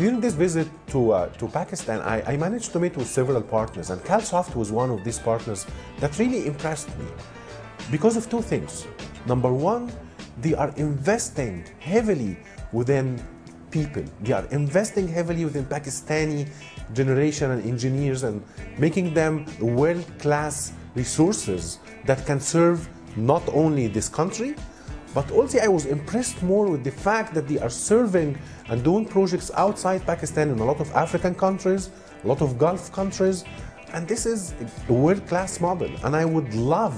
During this visit to Pakistan, I managed to meet with several partners, and CalSoft was one of these partners that really impressed me because of two things. Number one, they are investing heavily within people. They are investing heavily within Pakistani generation and engineers and making them world-class resources that can serve not only this country, but also I was impressed more with the fact that they are serving and doing projects outside Pakistan in a lot of African countries, a lot of Gulf countries, and this is a world-class model, and I would love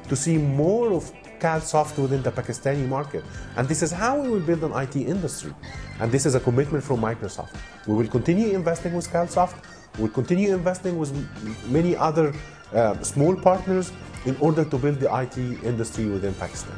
to see more of CalSoft within the Pakistani market, and this is how we will build an IT industry, and this is a commitment from Microsoft. We will continue investing with CalSoft, we will continue investing with many other small partners in order to build the IT industry within Pakistan.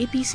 APC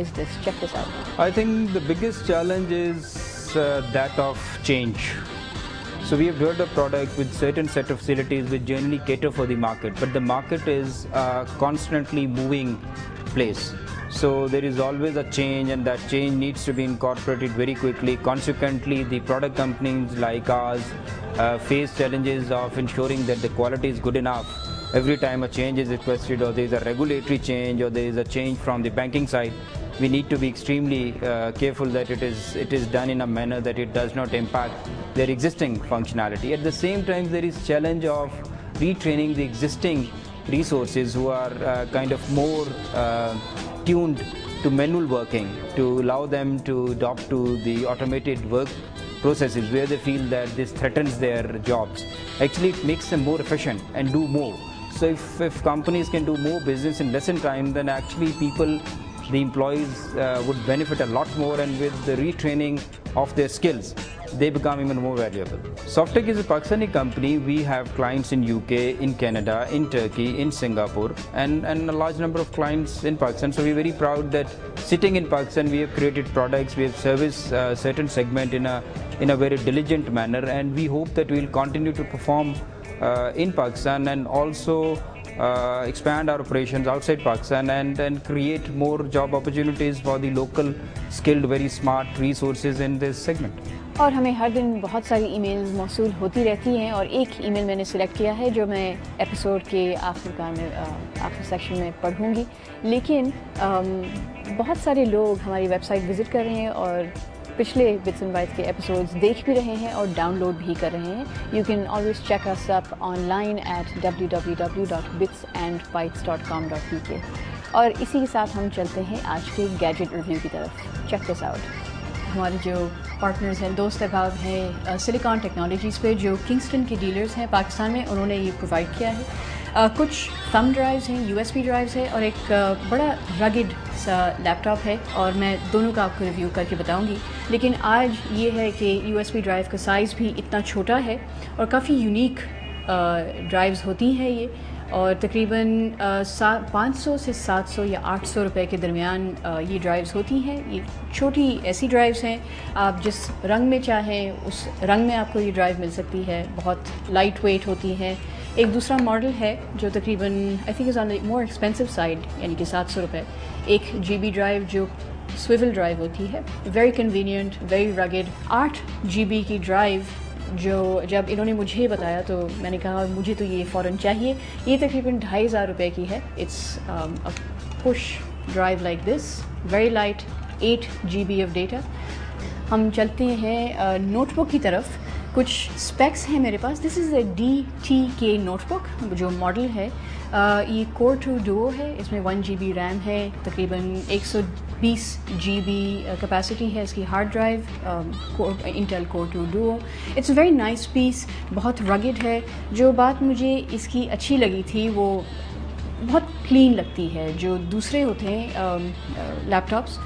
is this. Check this out. I think the biggest challenge is that of change. So we have built a product with certain set of facilities which generally cater for the market, but the market is a constantly moving place. So there is always a change, and that change needs to be incorporated very quickly. Consequently, the product companies like ours face challenges of ensuring that the quality is good enough. Every time a change is requested, or there is a regulatory change, or there is a change from the banking side, we need to be extremely careful that it is done in a manner that it does not impact their existing functionality. At the same time, there is challenge of retraining the existing resources who are kind of more tuned to manual working, to allow them to adopt to the automated work processes where they feel that this threatens their jobs. Actually, it makes them more efficient and do more. So if companies can do more business in less time, then actually people the employees would benefit a lot more, and with the retraining of their skills, they become even more valuable. Softech is a Pakistani company. We have clients in UK, in Canada, in Turkey, in Singapore, and a large number of clients in Pakistan. So we're very proud that sitting in Pakistan, we have created products, we have serviced certain segment in a very diligent manner, and we hope that we'll continue to perform in Pakistan, and also expand our operations outside Pakistan, and create more job opportunities for the local skilled, very smart resources in this segment. اور ہمیں ہر دن بہت ساری e mails موصول ہوتی رہتی ہیں، اور ایک ای میل میں نے سلیکٹ کیا ہے جو میں ایپیسوڈ کے آخر سیکشن میں پڑھوں گی. لیکن بہت سارے لوگ ہماری ویب سائٹ وزٹ کر رہے ہیں اور پچھلے بٹس اینڈ بائٹس کے ایپیسوڈز دیکھ بھی رہے ہیں اور ڈاؤن لوڈ بھی کر رہے ہیں. You can always check us up online at www.bitsandbytes.com.pk. اور اسی کے ساتھ ہم چلتے ہیں آج کے گیجٹ ریویو کی طرف. Check this out. ہمارے جو پارٹنرز ہیں، دوست احباب ہیں سلیکان ٹیکنالوجیز پہ، جو کنگسٹن کے ڈیلرز ہیں پاکستان میں، انہوں نے یہ پرووائڈ کیا ہے. کچھ تھم ڈرائیوز ہیں، USB ڈرائیوز ہے، اور ایک بڑا رگڈ سا لیپ ٹاپ ہے، اور میں دونوں کا آپ کو ریویو کر کے بتاؤں گی. لیکن آج یہ ہے کہ USB ڈرائیو کا سائز بھی اتنا چھوٹا ہے، اور کافی یونیک ڈرائیوز ہوتی ہیں یہ، اور تقریباً 500 سے 700 یا 800 روپے کے درمیان یہ ڈرائیوز ہوتی ہیں. یہ چھوٹی ایسی ڈرائیوز ہیں، آپ جس رنگ میں چاہیں اس رنگ میں آپ کو یہ ڈرائیو مل سکتی ہے. بہت لائٹ ویٹ ہوتی ہیں. ایک دوسرا ماڈل ہے جو تقریباً I think is on the more expensive side, یعنی کہ 700 روپے. 1 GB ڈرائیو جو سویول ڈرائیو ہوتی ہے، ویری کنوینئنٹ، ویری رگڈ. 8 GB کی ڈرائیو جو جب انہوں نے مجھے بتایا تو میں نے کہا مجھے تو یہ فوراً چاہیے. یہ تقریباً 2500 روپے کی ہے. It's push drive like this, very light, 8 GB of data. ہم چلتے ہیں نوٹ بک کی طرف. کچھ اسپیکس ہیں میرے پاس. دس از اے DTK نوٹ بک. جو ماڈل ہے یہ Core 2 Duo ہے. اس میں 1 GB ریم ہے، تقریباً 120 GB کیپیسٹی ہے اس کی hard drive. Intel Core 2 Duo. It's a very nice piece. بہت رگڈ ہے. جو بات مجھے اس کی اچھی لگی تھی وہ بہت کلین لگتی ہے. جو دوسرے ہوتے ہیں لیپ ٹاپس،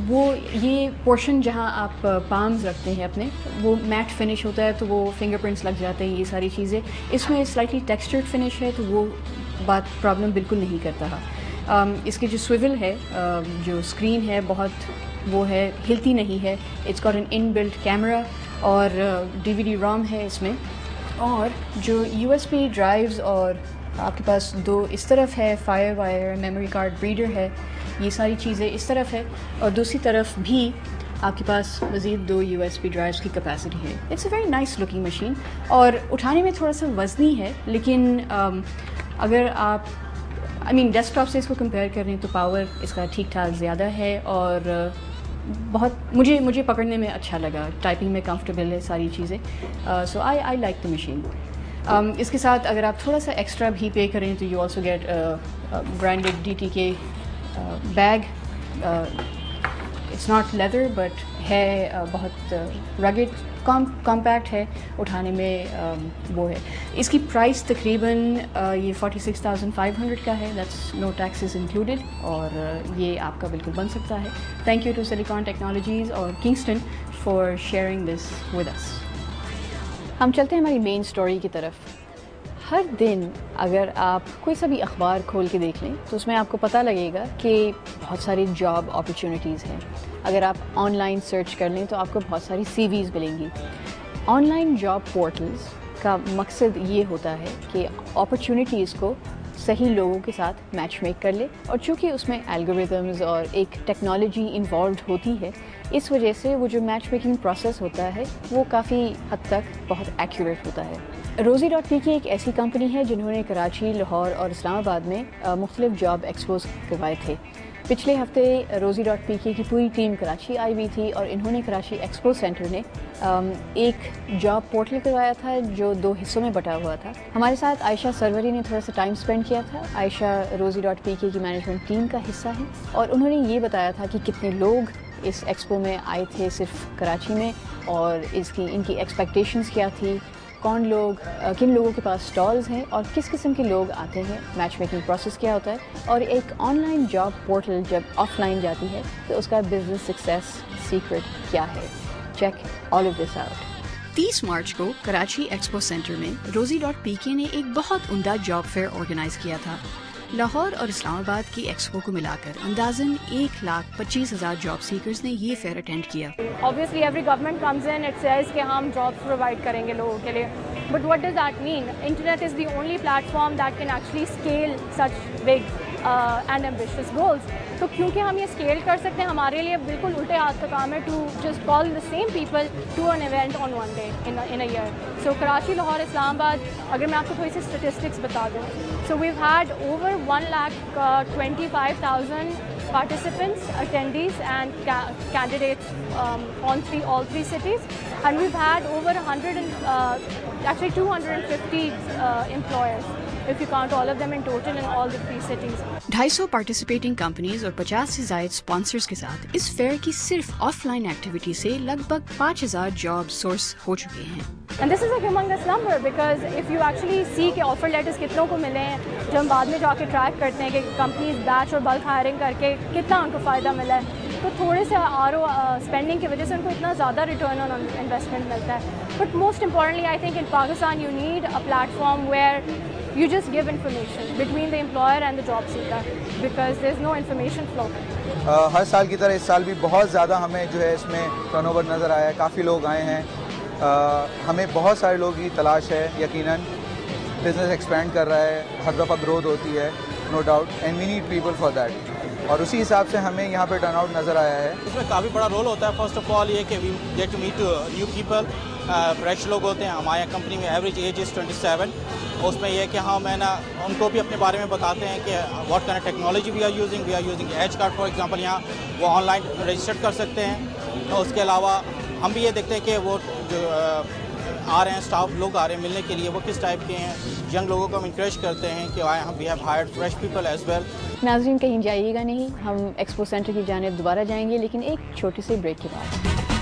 وہ یہ پورشن جہاں آپ پامز رکھتے ہیں اپنے، وہ میٹ فنش ہوتا ہے تو وہ فنگر پرنٹس لگ جاتے ہیں، یہ ساری چیزیں. اس میں سلائٹلی ٹیکسچرڈ فنش ہے تو وہ بات پرابلم بالکل نہیں کرتا. اس کی جو سویول ہے، جو اسکرین ہے، بہت وہ ہے، ہلتی نہیں ہے. It's got an in built camera, اور DVD ROM ہے اس میں. اور جو USB ڈرائیوز، اور آپ کے پاس 2 اس طرف ہے، fire wire, memory card reader ہے، یہ ساری چیزیں اس طرف ہے، اور دوسری طرف بھی آپ کے پاس مزید 2 USB ڈرائیوز کی کیپیسٹی ہے. It's a very nice looking machine, اور اٹھانے میں تھوڑا سا وزنی ہے. لیکن اگر آپ ڈیسک ٹاپ سے اس کو کمپیئر کر رہے ہیں تو پاور اس کا ٹھیک ٹھاک زیادہ ہے، اور بہت مجھے پکڑنے میں اچھا لگا. ٹائپنگ میں کمفرٹیبل ہے ساری چیزیں. سو آئی لائک دا مشین. اس کے ساتھ اگر آپ تھوڑا سا ایکسٹرا بھی پے کریں تو you also get branded DTK bag. It's not leather but ہے بہت رگڈ، کمپیکٹ ہے، اٹھانے میں وہ ہے. اس کی پرائس تقریباً یہ 46,500 کا ہے. دیٹس نو ٹیکسز انکلوڈیڈ، اور یہ آپ کا بالکل بن سکتا ہے. Thank you to Silicon Technologies اور Kingston for sharing this with us. ہم چلتے ہیں ہماری مین اسٹوری کی طرف. ہر دن اگر آپ کوئی سا بھی اخبار کھول کے دیکھ لیں تو اس میں آپ کو پتہ لگے گا کہ بہت ساری جاب اپرچونیٹیز ہیں. اگر آپ آن لائن سرچ کر لیں تو آپ کو بہت ساری CVs ملیں گی. آن لائن جاب پورٹلز کا مقصد یہ ہوتا ہے کہ اپرچونیٹیز کو صحیح لوگوں کے ساتھ میچ میک کر لے. اور چونکہ اس میں الگوریتھمز اور ایک ٹیکنالوجی انوالوڈ ہوتی ہے، اس وجہ سے وہ جو میچ میکنگ پروسیس ہوتا ہے وہ کافی حد تک بہت ایکوریٹ ہوتا ہے. Rosie.pk ایک ایسی کمپنی ہے جنہوں نے کراچی، لاہور اور اسلام آباد میں مختلف جاب ایکسپوز کروائے تھے. پچھلے ہفتے Rosie.pk کی پوری ٹیم کراچی آئی ہوئی تھی، اور انہوں نے کراچی ایکسپو سینٹر نے ایک جاب پورٹل کروایا تھا جو 2 حصوں میں بٹا ہوا تھا. ہمارے ساتھ عائشہ سروری نے تھوڑا سا ٹائم اسپینڈ کیا تھا. عائشہ Rosie.pk کی مینجمنٹ ٹیم کا حصہ ہے، اور انہوں نے یہ بتایا تھا کہ کتنے لوگ اس ایکسپو میں آئے تھے صرف کراچی میں، اور ان کی ایکسپیکٹیشنز کیا تھی، کون لوگ کن لوگوں کے پاس اسٹالز ہیں اور کس قسم کے لوگ آتے ہیں, میچ میکنگ پروسیس کیا ہوتا ہے, اور ایک آن لائن جاب پورٹل جب آف لائن جاتی ہے تو اس کا بزنس سکسیس سیکرٹ کیا ہے. Check all of this out. 30 March کو کراچی ایکسپو سینٹر میں rosie.pk نے ایک بہت عمدہ جاب فیئر آرگنائز کیا تھا. لاہور اور اسلام آباد کی ایکسپو کو ملا کر اندازاً 1,25,000 جاب سیکرز نے یہ فیئر اٹینڈ کیا. Obviously every government comes in, it says کہ ہم jobs provide کریں گے لوگوں کے لیے. But what does that mean? Internet is the only platform that can actually scale such big and ambitious goals. تو کیونکہ ہم یہ اسکیل کر سکتے ہیں, ہمارے لیے بالکل الٹے ہاتھ کا کام ہے to just call the same people to an event on one day in a year. So Karachi, Lahore, Islamabad, اگر میں آپ کو تھوڑی سی اسٹیٹسٹکس بتا دوں, so we've had over 1,25,000 participants, attendees and candidates on all three cities, and we've had over 250 employers if you count all of them in total in all the three cities. 250 participating companies اور 50 سے زائد sponsors کے ساتھ اس fair کی صرف of line activity سے لگ بھگ 5,000 جاب سورس ہو چکے ہیں. And this is a humongous number because if you actually see کہ آفر لیٹرز کتنوں کو ملے ہیں, جو ہم بعد میں جا کے ٹریک کرتے ہیں کہ کمپنیز بیچ اور بلک ہائرنگ کر کے کتنا ان کو فائدہ ملا ہے, تو تھوڑے سے اسپینڈنگ کی وجہ سے ان کو اتنا زیادہ ریٹرن آن انویسٹمنٹ ملتا ہے. But most importantly I think in Pakistan you need a platform where you just give information between the employer and the job seeker because there's no information flow. ہر سال کی طرح اس سال بھی بہت زیادہ ہمیں جو ہے اس میں ٹرن اوور نظر آیا ہے, کافی لوگ آئے ہیں. ہمیں بہت سارے لوگ کی تلاش ہے, یقیناً بزنس ایکسپینڈ کر رہا ہے, ہر دفعہ گروتھ ہوتی ہے, no doubt, and we need people for that. اور اسی حساب سے ہمیں یہاں پہ ٹرن آؤٹ نظر آیا ہے. اس میں کافی بڑا رول ہوتا ہے. فرسٹ آف آل یہ کہ we get to meet new people, fresh لوگ ہوتے ہیں. ہمارے کمپنی میں ایوریج ایج از 27. اس میں یہ کہ ہم ہے نا ان کو بھی اپنے بارے میں بتاتے ہیں کہ what kind of technology we are using edge card for example. یہاں وہ آن لائن رجسٹر کر سکتے ہیں. اس کے علاوہ ہم بھی یہ دیکھتے ہیں کہ وہ جو آ رہے ہیں اسٹاف لوگ آ رہے ہیں ملنے کے لیے, وہ کس ٹائپ کے ہیں. ینگ لوگوں کو ہم انکریج کرتے ہیں کہ we have hired fresh people as well. ناظرین کہیں جائیے گا نہیں, ہم ایکسپو سینٹر کی جانب دوبارہ جائیں گے لیکن ایک چھوٹے سے بریک کے بعد.